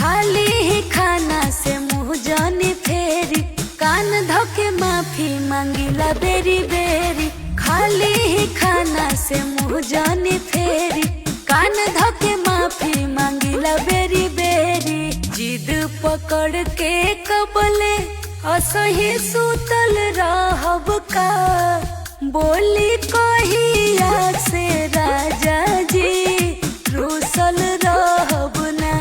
खाली ही खाना से मुँह जानी फेरी, कान धोके माफी मांगिला बेरी बेरी। खाली ही खाना से मुँह जानी फेरी, कान धोके माफी मांगिला बेरी बेरी। जिद पकड़ के कबले असही सुतल रहब का, बोली कहिया से राजा जी रुसल रहब ना,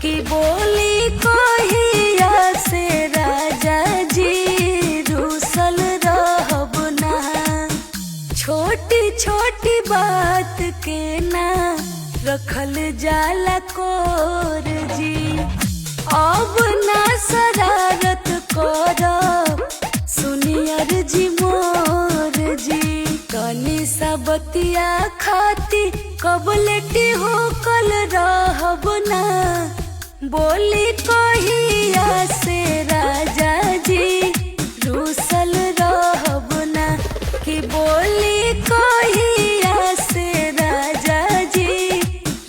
कि बोली कहिया से राजा जी रुसल रहब ना। छोटी छोटी बात के ना रखल जाला कोर जी, अब ना शरारत करब सुनियर जी मोर जी। तनी सा बतिया खाती कबलेटी हो कल रहब ना, बोली कहिया से राजा जी रुसल रहब ना, कि बोली कहिया से राजा जी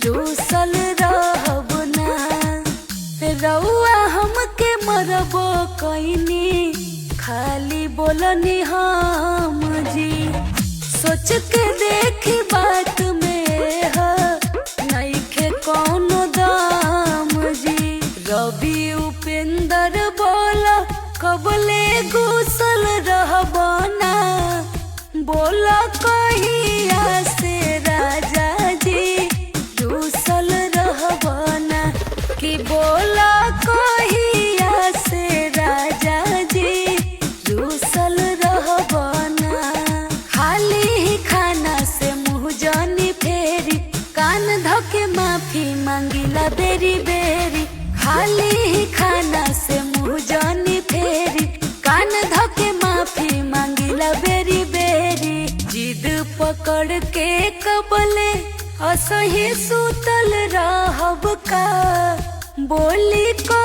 रुसल रहब ना। रउआ हमके मरबो कइनी, खाली बोलनी हम जी। सोच के देखी बात में नइखे कौनो दाम जी। रवि उपेंद्र बोला कबले घुसल रहब ना, बोला कहिया से राजा जी रुसल रहब ना, कि बोला कहिया से राजा जी रुसल रहब ना। खाली ही खाना से मुँह जानी फेरी, कान धोके माफी मांगिला बेरी बेरी। खाली ही खाना से मुँह जानी फेरी, कान धोके माफी मांगिला बेरी बेरी। जिद पकड़ के कबले असही सुतल रहब का, बोली को